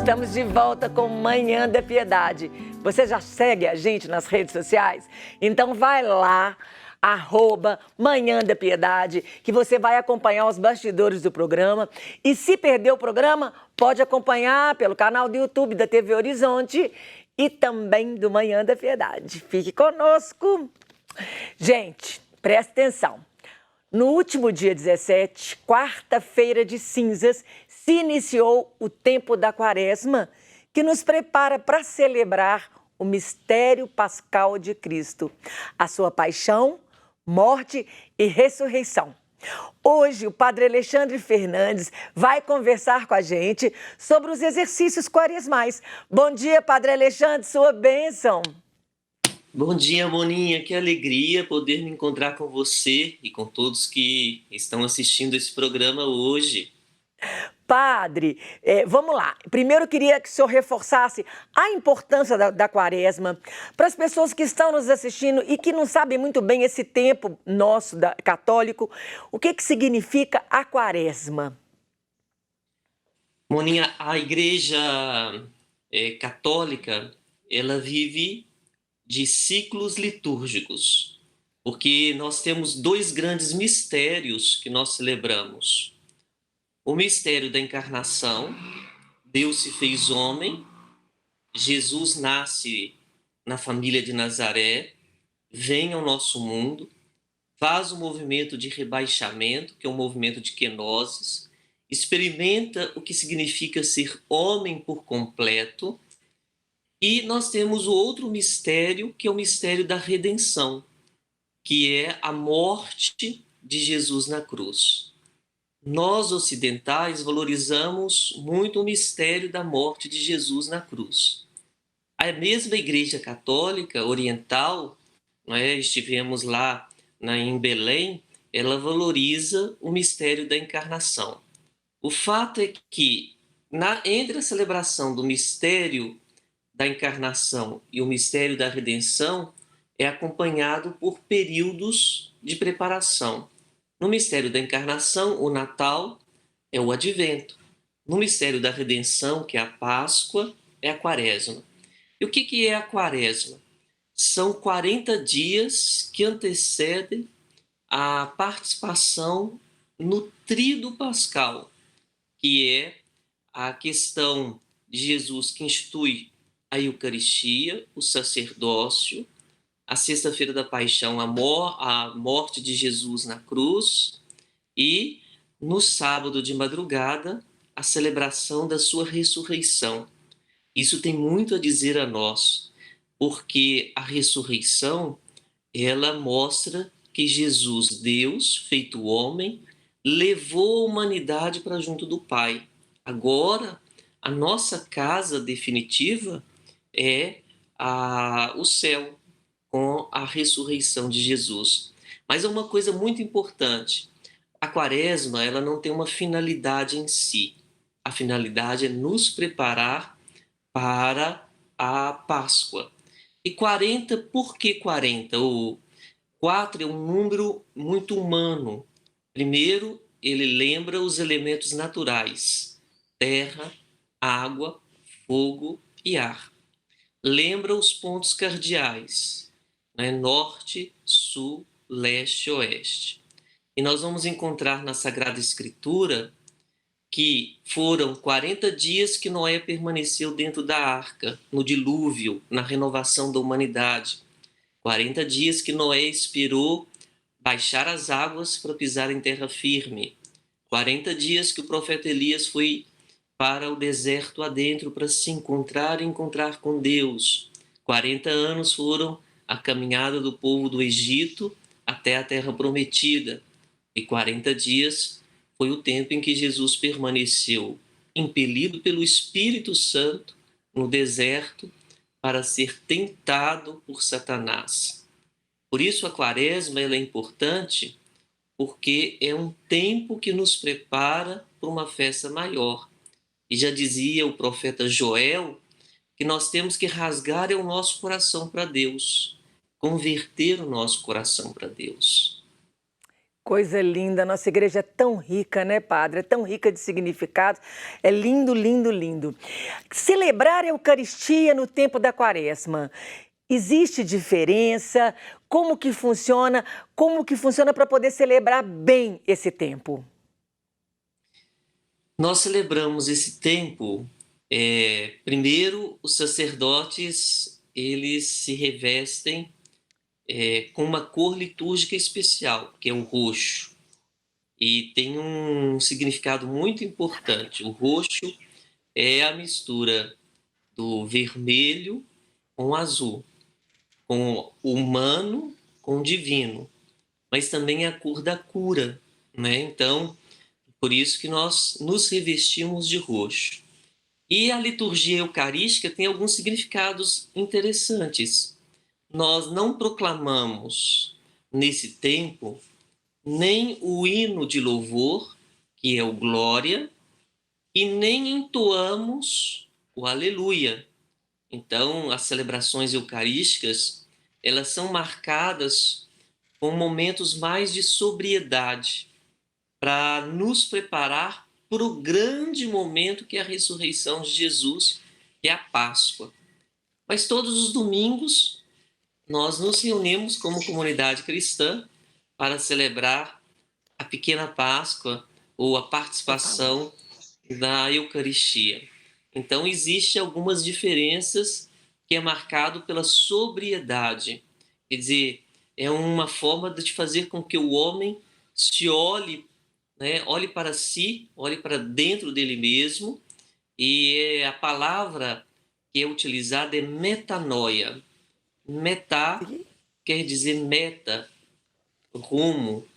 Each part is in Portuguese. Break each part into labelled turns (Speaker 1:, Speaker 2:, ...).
Speaker 1: Estamos de volta com Manhã da Piedade. Você já segue a gente nas redes sociais? Então vai lá, @Manhã da Piedade, que você vai acompanhar os bastidores do programa. E se perder o programa, pode acompanhar pelo canal do YouTube da TV Horizonte e também do Manhã da Piedade. Fique conosco. Gente, presta atenção. No último dia 17, quarta-feira de cinzas, se iniciou o tempo da Quaresma, que nos prepara para celebrar o mistério pascal de Cristo, a sua paixão, morte e ressurreição. Hoje, o Padre Alexandre Fernandes vai conversar com a gente sobre os exercícios quaresmais. Bom dia, Padre Alexandre, sua bênção.
Speaker 2: Bom dia, Moninha. Que alegria poder me encontrar com você e com todos que estão assistindo esse programa hoje.
Speaker 1: Padre, vamos lá. Primeiro eu queria que o senhor reforçasse a importância da Quaresma para as pessoas que estão nos assistindo e que não sabem muito bem esse tempo nosso católico. O que significa a Quaresma?
Speaker 2: Moninha, a Igreja Católica, ela vive de ciclos litúrgicos, porque nós temos dois grandes mistérios que nós celebramos. O mistério da encarnação, Deus se fez homem, Jesus nasce na família de Nazaré, vem ao nosso mundo, faz um movimento de rebaixamento, que é um movimento de kenosis, experimenta o que significa ser homem por completo. E nós temos o outro mistério, que é o mistério da redenção, que é a morte de Jesus na cruz. Nós, ocidentais, valorizamos muito o mistério da morte de Jesus na cruz. A mesma Igreja Católica Oriental, estivemos lá em Belém, ela valoriza o mistério da encarnação. O fato é que, entre a celebração do mistério da encarnação e o mistério da redenção, é acompanhado por períodos de preparação. No mistério da encarnação, o Natal é o Advento. No mistério da redenção, que é a Páscoa, é a Quaresma. E o que é a Quaresma? São 40 dias que antecedem a participação no Tríduo Pascal, que é a questão de Jesus que institui a Eucaristia, o sacerdócio, a Sexta-feira da Paixão, a morte de Jesus na cruz, e no sábado de madrugada, a celebração da sua ressurreição. Isso tem muito a dizer a nós, porque a ressurreição, ela mostra que Jesus, Deus, feito homem, levou a humanidade para junto do Pai. Agora, a nossa casa definitiva é o céu, com a ressurreição de Jesus. Mas é uma coisa muito importante. A Quaresma, ela não tem uma finalidade em si. A finalidade é nos preparar para a Páscoa. E 40, por que 40? O 4 é um número muito humano. Primeiro, ele lembra os elementos naturais: terra, água, fogo e ar. Lembra os pontos cardeais, norte, sul, leste e oeste. E nós vamos encontrar na Sagrada Escritura que foram 40 dias que Noé permaneceu dentro da arca, no dilúvio, na renovação da humanidade. 40 dias que Noé esperou baixar as águas para pisar em terra firme. 40 dias que o profeta Elias foi para o deserto adentro para se encontrar e encontrar com Deus. 40 anos foram a caminhada do povo do Egito até a terra prometida. E 40 dias foi o tempo em que Jesus permaneceu, impelido pelo Espírito Santo, no deserto, para ser tentado por Satanás. Por isso a Quaresma ela é importante, porque é um tempo que nos prepara para uma festa maior. E já dizia o profeta Joel que nós temos que rasgar o nosso coração para Deus, converter o nosso coração para Deus.
Speaker 1: Coisa linda, nossa igreja é tão rica, né, padre? É tão rica de significados. É lindo, lindo, lindo. Celebrar a Eucaristia no tempo da Quaresma. Existe diferença? Como que funciona? Como que funciona para poder celebrar bem esse tempo?
Speaker 2: Nós celebramos esse tempo, primeiro os sacerdotes, eles se revestem com uma cor litúrgica especial, que é o roxo. E tem um significado muito importante. O roxo é a mistura do vermelho com o azul, com o humano com o divino, mas também é a cor da cura, né? Então, por isso que nós nos revestimos de roxo. E a liturgia eucarística tem alguns significados interessantes. Nós não proclamamos nesse tempo nem o hino de louvor, que é o glória, e nem entoamos o aleluia. Então, as celebrações eucarísticas, elas são marcadas com momentos mais de sobriedade, para nos preparar para o grande momento que é a ressurreição de Jesus, que é a Páscoa. Mas todos os domingos nós nos reunimos como comunidade cristã para celebrar a pequena Páscoa ou a participação da Eucaristia. Então existe algumas diferenças que é marcado pela sobriedade. Quer dizer, é uma forma de fazer com que o homem se olhe, né? Olhe para si, olhe para dentro dele mesmo, e a palavra que é utilizada é metanoia. Metá quer dizer meta, rumo,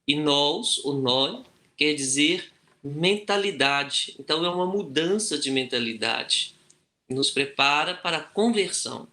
Speaker 2: e nous, o noi, quer dizer mentalidade. Então é uma mudança de mentalidade. Nos prepara para a conversão.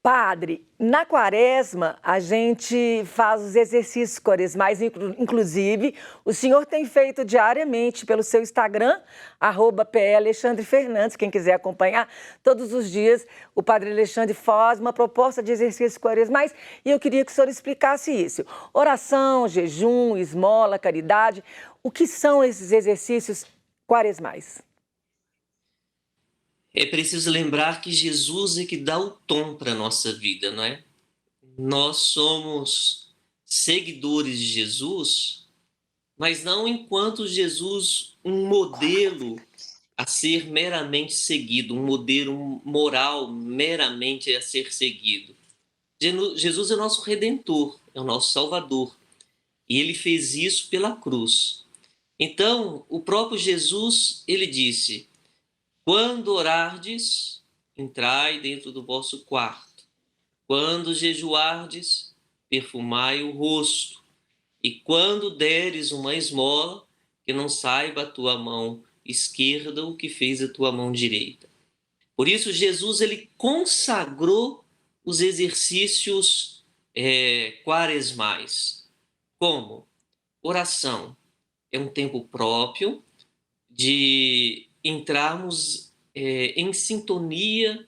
Speaker 1: Padre, na quaresma a gente faz os exercícios quaresmais, inclusive o senhor tem feito diariamente pelo seu Instagram, @PAlexandreFernandes, quem quiser acompanhar, todos os dias o Padre Alexandre faz uma proposta de exercícios quaresmais e eu queria que o senhor explicasse isso. Oração, jejum, esmola, caridade, o que são esses exercícios quaresmais?
Speaker 2: É preciso lembrar que Jesus é que dá o tom para a nossa vida, não é? Nós somos seguidores de Jesus, mas não enquanto Jesus um modelo a ser meramente seguido, um modelo moral meramente a ser seguido. Jesus é o nosso Redentor, é o nosso Salvador, e ele fez isso pela cruz. Então, o próprio Jesus, ele disse: quando orardes, entrai dentro do vosso quarto. Quando jejuardes, perfumai o rosto. E quando deres uma esmola, que não saiba a tua mão esquerda o que fez a tua mão direita. Por isso, Jesus ele consagrou os exercícios quaresmais. Como? Oração. É um tempo próprio de entrarmos em sintonia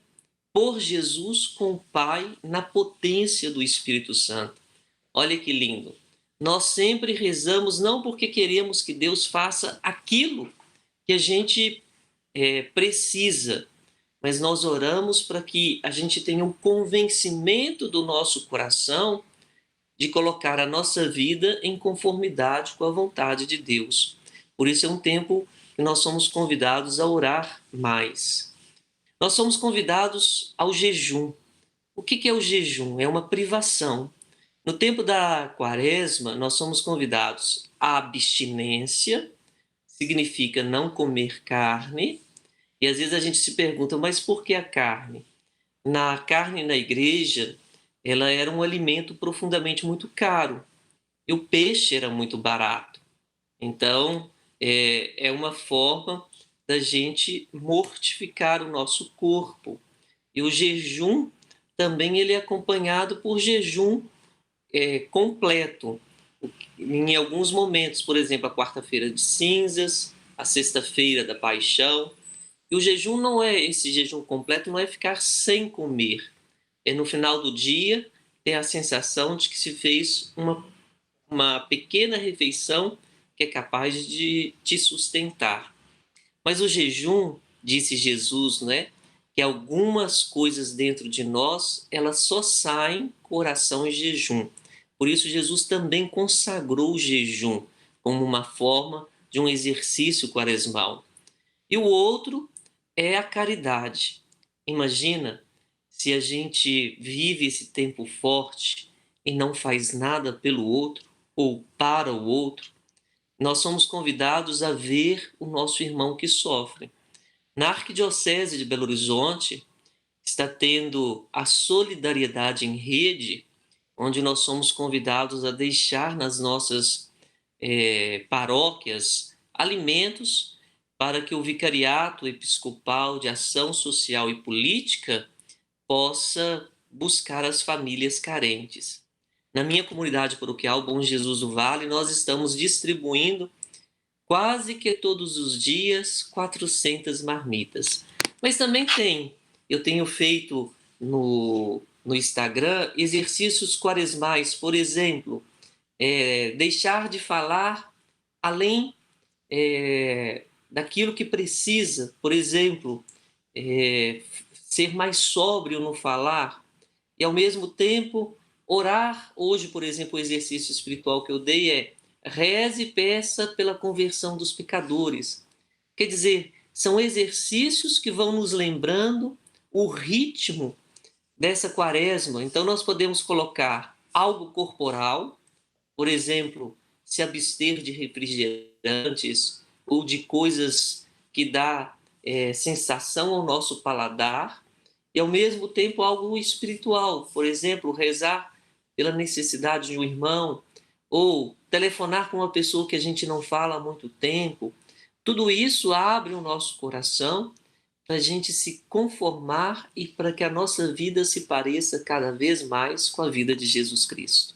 Speaker 2: por Jesus com o Pai na potência do Espírito Santo. Olha que lindo. Nós sempre rezamos não porque queremos que Deus faça aquilo que a gente precisa, mas nós oramos para que a gente tenha um convencimento do nosso coração de colocar a nossa vida em conformidade com a vontade de Deus. Por isso é um tempo que nós somos convidados a orar mais. Nós somos convidados ao jejum. O que é o jejum? É uma privação. No tempo da quaresma, nós somos convidados à abstinência, significa não comer carne, e às vezes a gente se pergunta, mas por que a carne? Na carne na igreja, ela era um alimento profundamente muito caro, e o peixe era muito barato. Então, é uma forma da gente mortificar o nosso corpo. E o jejum também ele é acompanhado por jejum completo. Em alguns momentos, por exemplo, a quarta-feira de cinzas, a sexta-feira da paixão. E o jejum não é, esse jejum completo não é ficar sem comer. É no final do dia ter a sensação de que se fez uma uma pequena refeição que é capaz de te sustentar. Mas o jejum, disse Jesus, né, que algumas coisas dentro de nós, elas só saem com oração e jejum. Por isso Jesus também consagrou o jejum como uma forma de um exercício quaresmal. E o outro é a caridade. Imagina se a gente vive esse tempo forte e não faz nada pelo outro ou para o outro. Nós somos convidados a ver o nosso irmão que sofre. Na Arquidiocese de Belo Horizonte, está tendo a solidariedade em rede, onde nós somos convidados a deixar nas nossas paróquias alimentos para que o Vicariato Episcopal de Ação Social e Política possa buscar as famílias carentes. Na minha comunidade paroquial Bom Jesus do Vale, nós estamos distribuindo quase que todos os dias 400 marmitas. Mas também eu tenho feito no Instagram exercícios quaresmais, por exemplo, deixar de falar além daquilo que precisa, por exemplo, ser mais sóbrio no falar e ao mesmo tempo orar. Hoje, por exemplo, o exercício espiritual que eu dei é reze e peça pela conversão dos pecadores. Quer dizer, são exercícios que vão nos lembrando o ritmo dessa quaresma. Então nós podemos colocar algo corporal, por exemplo, se abster de refrigerantes ou de coisas que dá sensação ao nosso paladar, e ao mesmo tempo algo espiritual, por exemplo, rezar pela necessidade de um irmão, ou telefonar com uma pessoa que a gente não fala há muito tempo. Tudo isso abre o nosso coração para a gente se conformar e para que a nossa vida se pareça cada vez mais com a vida de Jesus Cristo.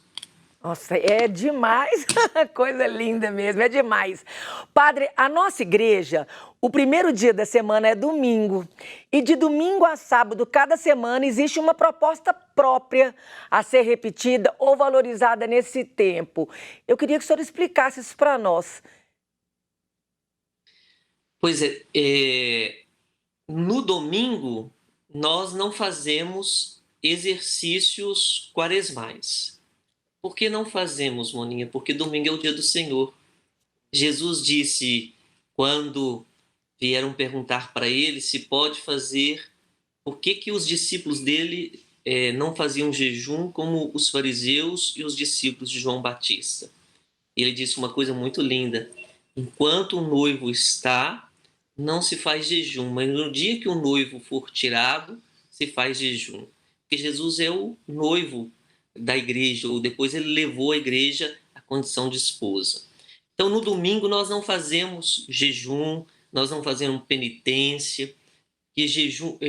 Speaker 1: Nossa, é demais, coisa linda mesmo, é demais. Padre, a nossa igreja, o primeiro dia da semana é domingo. E de domingo a sábado, cada semana, existe uma proposta própria a ser repetida ou valorizada nesse tempo. Eu queria que o senhor explicasse isso para nós.
Speaker 2: Pois no domingo, nós não fazemos exercícios quaresmais. Por que não fazemos, Moninha? Porque domingo é o dia do Senhor. Jesus disse, quando vieram perguntar para ele se pode fazer, por que os discípulos dele não faziam jejum como os fariseus e os discípulos de João Batista. Ele disse uma coisa muito linda: enquanto o noivo está, não se faz jejum, mas no dia que o noivo for tirado, se faz jejum. Porque Jesus é o noivo da igreja, ou depois ele levou a igreja à condição de esposa. Então, no domingo, nós não fazemos jejum, nós não fazemos penitência, que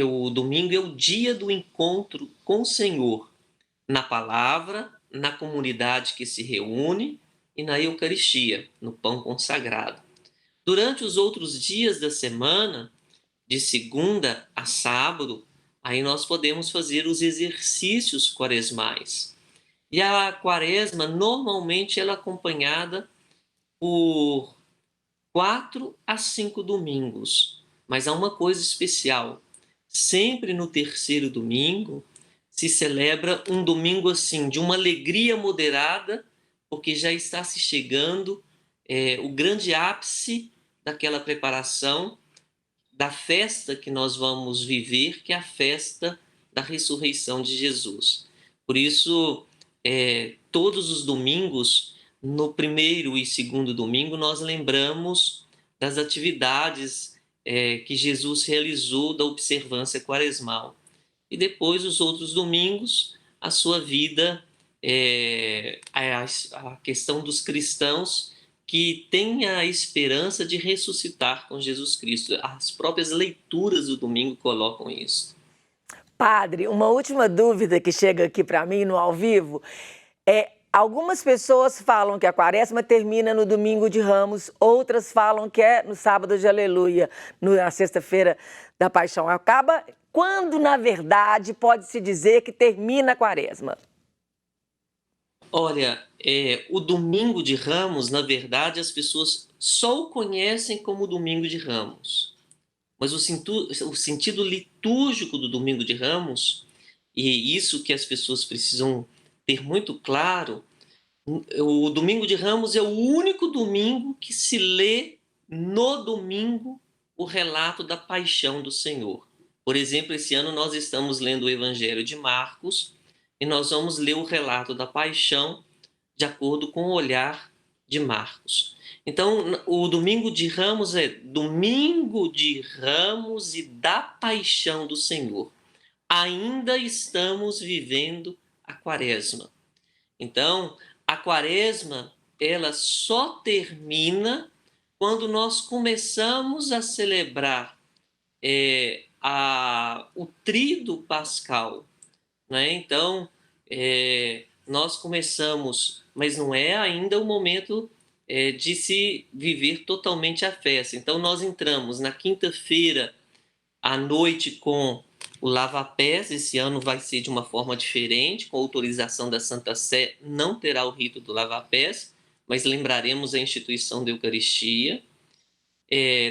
Speaker 2: o domingo é o dia do encontro com o Senhor, na palavra, na comunidade que se reúne e na Eucaristia, no pão consagrado. Durante os outros dias da semana, de segunda a sábado, aí nós podemos fazer os exercícios quaresmais. E a quaresma, normalmente, ela é acompanhada por 4 a 5 domingos. Mas há uma coisa especial. Sempre no terceiro domingo se celebra um domingo assim, de uma alegria moderada, porque já está se chegando o grande ápice daquela preparação da festa que nós vamos viver, que é a festa da ressurreição de Jesus. Por isso, todos os domingos, no primeiro e segundo domingo, nós lembramos das atividades que Jesus realizou da observância quaresmal. E depois, os outros domingos, a sua vida, a questão dos cristãos que têm a esperança de ressuscitar com Jesus Cristo. As próprias leituras do domingo colocam isso.
Speaker 1: Padre, uma última dúvida que chega aqui para mim no ao vivo é: algumas pessoas falam que a quaresma termina no domingo de Ramos, outras falam que é no sábado de Aleluia, na sexta-feira da Paixão. Acaba quando, na verdade, pode-se dizer que termina a quaresma?
Speaker 2: Olha, o Domingo de Ramos, na verdade, as pessoas só o conhecem como Domingo de Ramos. Mas o sentido litúrgico do Domingo de Ramos, e isso que as pessoas precisam ter muito claro, o Domingo de Ramos é o único domingo que se lê no domingo o relato da paixão do Senhor. Por exemplo, esse ano nós estamos lendo o Evangelho de Marcos e nós vamos ler o relato da paixão de acordo com o olhar de Marcos. Então, o Domingo de Ramos é Domingo de Ramos e da Paixão do Senhor. Ainda estamos vivendo a Quaresma. Então, a Quaresma, ela só termina quando nós começamos a celebrar o Tríduo Pascal, né? Então, nós começamos, mas não é ainda o momento de se viver totalmente a festa. Então, nós entramos na quinta-feira à noite com o lava-pés. Esse ano vai ser de uma forma diferente, com autorização da Santa Sé, não terá o rito do lava-pés, mas lembraremos a instituição da Eucaristia.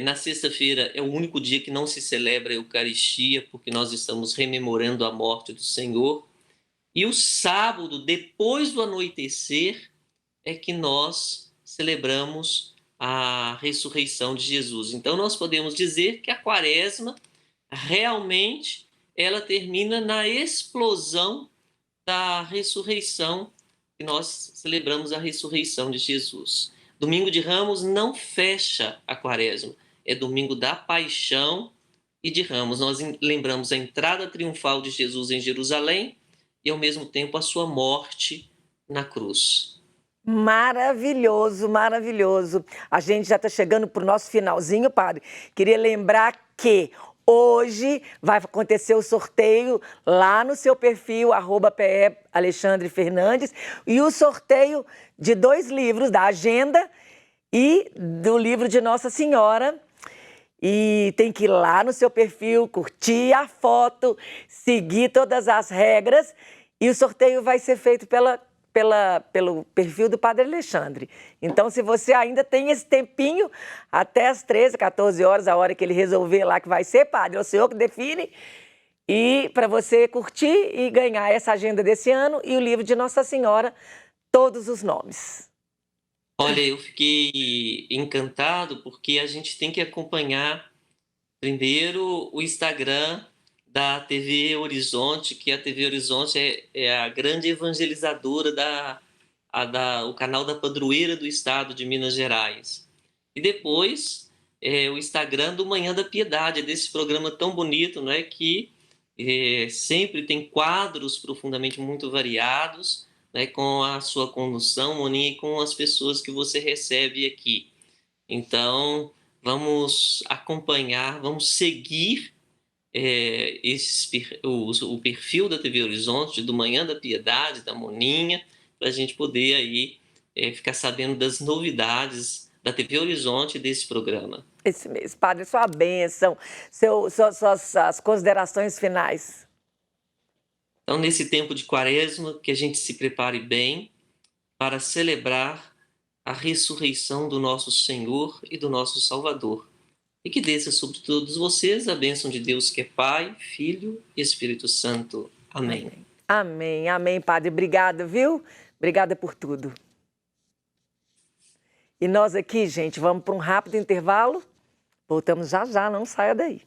Speaker 2: Na sexta-feira é o único dia que não se celebra a Eucaristia, porque nós estamos rememorando a morte do Senhor. E o sábado, depois do anoitecer, é que nós celebramos a ressurreição de Jesus. Então, nós podemos dizer que a Quaresma, realmente, ela termina na explosão da ressurreição, que nós celebramos a ressurreição de Jesus. Domingo de Ramos não fecha a Quaresma, é domingo da paixão e de Ramos. Nós lembramos a entrada triunfal de Jesus em Jerusalém e, ao mesmo tempo, a sua morte na cruz.
Speaker 1: Maravilhoso, maravilhoso. A gente já está chegando para o nosso finalzinho, padre. Queria lembrar que hoje vai acontecer o sorteio lá no seu perfil, @PE Alexandre Fernandes, e o sorteio de 2 livros, da Agenda e do livro de Nossa Senhora. E tem que ir lá no seu perfil, curtir a foto, seguir todas as regras, e o sorteio vai ser feito pelo perfil do Padre Alexandre. Então, se você ainda tem esse tempinho, até as 13, 14 horas, a hora que ele resolver lá que vai ser, padre, é o senhor que define, e para você curtir e ganhar essa agenda desse ano e o livro de Nossa Senhora, todos os nomes.
Speaker 2: Olha, eu fiquei encantado porque a gente tem que acompanhar primeiro o Instagram da TV Horizonte, que a TV Horizonte é a grande evangelizadora o canal da padroeira do estado de Minas Gerais. E depois o Instagram do Manhã da Piedade, desse programa tão bonito, não é, que sempre tem quadros profundamente muito variados, né, com a sua condução, Moninha, e com as pessoas que você recebe aqui. Então, vamos acompanhar, vamos seguir o perfil da TV Horizonte, do Manhã da Piedade, da Moninha, para a gente poder aí ficar sabendo das novidades da TV Horizonte desse programa.
Speaker 1: Esse mesmo. Padre, sua bênção, suas considerações finais.
Speaker 2: Então, nesse tempo de Quaresma, que a gente se prepare bem para celebrar a ressurreição do nosso Senhor e do nosso Salvador. E que desça sobre todos vocês a bênção de Deus, que é Pai, Filho e Espírito Santo. Amém.
Speaker 1: Amém, amém, Padre. Obrigada, viu? Obrigada por tudo. E nós aqui, gente, vamos para um rápido intervalo. Voltamos já já, não saia daí.